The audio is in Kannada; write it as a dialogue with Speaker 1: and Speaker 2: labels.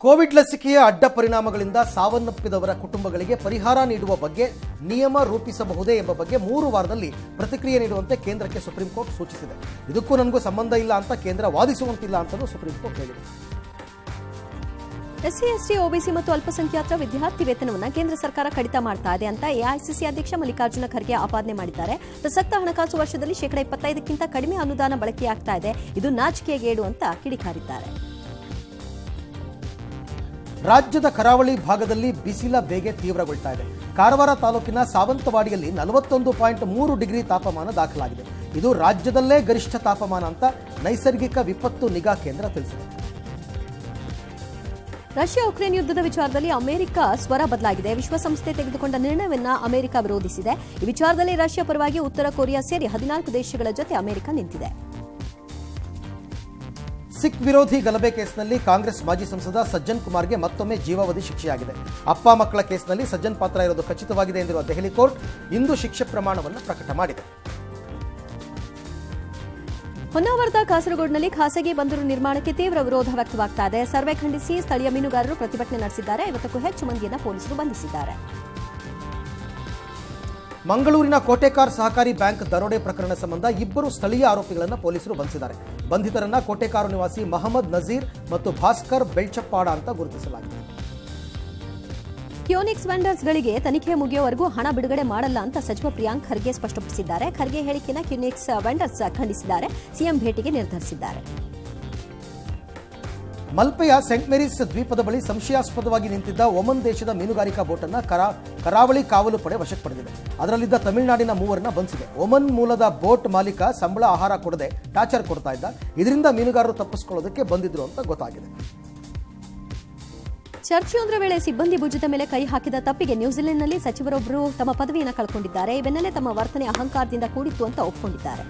Speaker 1: ಕೋವಿಡ್ ಲಸಿಕೆಯ ಅಡ್ಡ ಪರಿಣಾಮಗಳಿಂದ ಸಾವನ್ನಪ್ಪಿದವರ ಕುಟುಂಬಗಳಿಗೆ ಪರಿಹಾರ ನೀಡುವ ಬಗ್ಗೆ ನಿಯಮ ರೂಪಿಸಬಹುದೇ ಎಂಬ ಬಗ್ಗೆ 3 ವಾರದಲ್ಲಿ ಪ್ರತಿಕ್ರಿಯೆ ನೀಡುವಂತೆ ಕೇಂದ್ರಕ್ಕೆ ಸುಪ್ರೀಂ ಕೋರ್ಟ್ ಸೂಚಿಸಿದೆ. ಇದಕ್ಕೂ ನನಗೂ ಸಂಬಂಧ ಇಲ್ಲ ಅಂತ ಕೇಂದ್ರ ವಾದಿಸುವಂತಿಲ್ಲ ಅಂತಲೂ ಸುಪ್ರೀಂ ಕೋರ್ಟ್ ಹೇಳಿದೆ.
Speaker 2: ಎಸ್ಸಿ, ಎಸ್ಟಿ, ಒಬಿಸಿ ಮತ್ತು ಅಲ್ಪಸಂಖ್ಯಾತರ ವಿದ್ಯಾರ್ಥಿ ವೇತನವನ್ನು ಕೇಂದ್ರ ಸರ್ಕಾರ ಕಡಿತ ಮಾಡ್ತಾ ಇದೆ ಅಂತ ಎಐಸಿಸಿ ಅಧ್ಯಕ್ಷ ಮಲ್ಲಿಕಾರ್ಜುನ ಖರ್ಗೆ ಆಪಾದನೆ ಮಾಡಿದ್ದಾರೆ. ಪ್ರಸಕ್ತ ಹಣಕಾಸು ವರ್ಷದಲ್ಲಿ ಶೇಕಡ 25ಕ್ಕಿಂತ ಕಡಿಮೆ ಅನುದಾನ ಬಳಕೆಯಾಗ್ತಾ ಇದೆ. ಇದು ನಾಚಿಕೆಗೇಡು ಅಂತ ಕಿಡಿಕಾರಿದ್ದಾರೆ.
Speaker 1: ರಾಜ್ಯದ ಕರಾವಳಿ ಭಾಗದಲ್ಲಿ ಬಿಸಿಲ ಬೇಗೆ ತೀವ್ರಗೊಳ್ತಾ ಇದೆ. ಕಾರವಾರ ತಾಲೂಕಿನ ಸಾವಂತವಾಡಿಯಲ್ಲಿ 41.3 ಡಿಗ್ರಿ ತಾಪಮಾನ ದಾಖಲಾಗಿದೆ. ಇದು ರಾಜ್ಯದಲ್ಲೇ ಗರಿಷ್ಠ ತಾಪಮಾನ ಅಂತ ನೈಸರ್ಗಿಕ ವಿಪತ್ತು ನಿಗಾ ಕೇಂದ್ರ ತಿಳಿಸಿದೆ.
Speaker 2: ರಷ್ಯಾ ಉಕ್ರೇನ್ ಯುದ್ಧದ ವಿಚಾರದಲ್ಲಿ ಅಮೆರಿಕ ಸ್ವರ ಬದಲಾಗಿದೆ. ವಿಶ್ವಸಂಸ್ಥೆ ತೆಗೆದುಕೊಂಡ ನಿರ್ಣಯವನ್ನು ಅಮೆರಿಕ ವಿರೋಧಿಸಿದೆ. ಈ ವಿಚಾರದಲ್ಲಿ ರಷ್ಯಾ ಪರವಾಗಿ ಉತ್ತರ ಕೊರಿಯಾ ಸೇರಿ 14 ದೇಶಗಳ ಜೊತೆ ಅಮೆರಿಕ ನಿಂತಿದೆ.
Speaker 1: ಸಿಖ್ ವಿರೋಧಿ ಗಲಭೆ ಕೇಸ್ನಲ್ಲಿ ಕಾಂಗ್ರೆಸ್ ಮಾಜಿ ಸಂಸದ ಸಜ್ಜನ್ ಕುಮಾರ್ಗೆ ಮತ್ತೊಮ್ಮೆ ಜೀವಾವಧಿ ಶಿಕ್ಷೆಯಾಗಿದೆ. ಅಪ್ಪ ಮಕ್ಕಳ ಕೇಸ್ನಲ್ಲಿ ಸಜ್ಜನ್ ಪಾತ್ರ ಇರೋದು ಖಚಿತವಾಗಿದೆ ಎಂದಿರುವ ದೆಹಲಿ ಕೋರ್ಟ್ ಇಂದು ಶಿಕ್ಷೆ ಪ್ರಮಾಣವನ್ನು ಪ್ರಕಟ ಮಾಡಿದೆ.
Speaker 2: ಹೊನ್ನಾವರದ ಕಾಸರಗೋಡಿನಲ್ಲಿ ಖಾಸಗಿ ಬಂದರು ನಿರ್ಮಾಣಕ್ಕೆ ತೀವ್ರ ವಿರೋಧ ವ್ಯಕ್ತವಾಗ್ತಾ ಇದೆ. ಸರ್ವೆ ಖಂಡಿಸಿ ಸ್ಥಳೀಯ ಮೀನುಗಾರರು ಪ್ರತಿಭಟನೆ ನಡೆಸಿದ್ದಾರೆ. 50ಕ್ಕೂ ಹೆಚ್ಚು ಮಂದಿಯನ್ನು ಪೊಲೀಸರು ಬಂಧಿಸಿದ್ದಾರೆ.
Speaker 1: ಮಂಗಳೂರಿನ ಕೋಟೆಕಾರ್ ಸಹಕಾರಿ ಬ್ಯಾಂಕ್ ದರೋಡೆ ಪ್ರಕರಣ ಸಂಬಂಧ 2 ಸ್ಥಳೀಯ ಆರೋಪಿಗಳನ್ನು ಪೊಲೀಸರು ಬಂಧಿಸಿದ್ದಾರೆ. ಬಂಧಿತರನ್ನ ಕೋಟೆಕಾರು ನಿವಾಸಿ ಮಹಮ್ಮದ್ ನಜೀರ್ ಮತ್ತು ಭಾಸ್ಕರ್ ಬೆಳ್ಚಪ್ಪಾಡ ಅಂತ ಗುರುತಿಸಲಾಗಿದೆ.
Speaker 2: ಕ್ಯೂನಿಕ್ಸ್ ವೆಂಡರ್ಸ್ಗಳಿಗೆ ತನಿಖೆ ಮುಗಿಯುವವರೆಗೂ ಹಣ ಬಿಡುಗಡೆ ಮಾಡಲ್ಲ ಅಂತ ಸಚಿವ ಪ್ರಿಯಾಂಕ್ ಖರ್ಗೆ ಸ್ಪಷ್ಟಪಡಿಸಿದ್ದಾರೆ. ಖರ್ಗೆ ಹೇಳಿಕೆಯನ್ನು ಕ್ಯೂನಿಕ್ಸ್ ವೆಂಡರ್ಸ್ ಖಂಡಿಸಿದ್ದಾರೆ. ಸಿಎಂ ಭೇಟಿಗೆ ನಿರ್ಧರಿಸಿದ್ದಾರೆ.
Speaker 1: ಮಲ್ಪೆಯ ಸೆಂಟ್ ಮೇರೀಸ್ ದ್ವೀಪದ ಬಳಿ ಸಂಶಯಾಸ್ಪದವಾಗಿ ನಿಂತಿದ್ದ ಒಮನ್ ದೇಶದ ಮೀನುಗಾರಿಕಾ ಬೋಟನ್ನು ಕರಾವಳಿ ಕಾವಲು ಪಡೆ ವಶಕ್ಕೆ ಪಡೆದಿದೆ. ಅದರಲ್ಲಿದ್ದ ತಮಿಳುನಾಡಿನ 3ರನ್ನ ಬಂಧಿಸಿದೆ. ಒಮನ್ ಮೂಲದ ಬೋಟ್ ಮಾಲೀಕ ಸಂಬಳ ಆಹಾರ ಕೊಡದೆ ಟಾರ್ಚರ್ ಕೊಡ್ತಾ ಇದ್ದ. ಇದರಿಂದ ಮೀನುಗಾರರು ತಪ್ಪಿಸಿಕೊಳ್ಳೋದಕ್ಕೆ ಬಂದಿದ್ರು ಅಂತ ಗೊತ್ತಾಗಿದೆ.
Speaker 2: ಚರ್ಚೆಯೊಂದರ ವೇಳೆ ಸಿಬ್ಬಂದಿ ಭುಜದ ಮೇಲೆ ಕೈ ಹಾಕಿದ ತಪ್ಪಿಗೆ ನ್ಯೂಜಿಲೆಂಡ್ನಲ್ಲಿ ಸಚಿವರೊಬ್ಬರು ತಮ್ಮ ಪದವಿಯನ್ನು ಕಳ್ಕೊಂಡಿದ್ದಾರೆ. ಈ ಬೆನ್ನಲ್ಲೇ ತಮ್ಮ ವರ್ತನೆ ಅಹಂಕಾರದಿಂದ ಕೂಡಿತ್ತು ಅಂತ ಒಪ್ಪಿಕೊಂಡಿದ್ದಾರೆ.